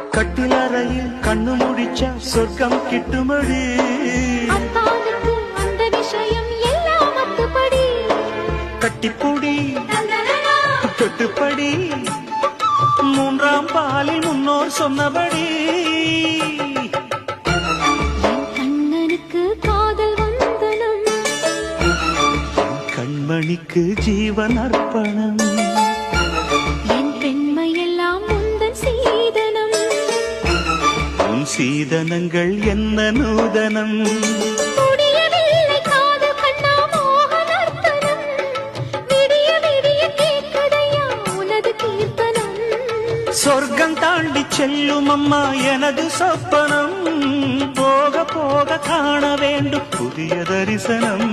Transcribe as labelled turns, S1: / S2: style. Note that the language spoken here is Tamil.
S1: கட்டிலறையில் கண்ணு முடிச்சா சொர்க்கம் கிட்டுமடி.
S2: அந்த விஷயம் எல்லாம் அத்துப்படி.
S1: கட்டிப்பூடி தொட்டுப்படி மூன்றாம் பாலில் முன்னோர் சொன்னபடி.
S2: கண்ணனுக்கு காதல் வந்தனம்,
S1: கண்மணிக்கு ஜீவன் அர்ப்பணம். சீதனங்கள் என்ன நூதனம்.
S2: முடியவில்லை காதல் கண்ணா மோகனர்த்தனம். விடிய விடிய கேட்குதையா உனது கீர்த்தனம்.
S1: சொர்க்கம் தாண்டி செல்லும் அம்மா எனது சொப்பனம். போக போக காண வேண்டும் புதிய தரிசனம்.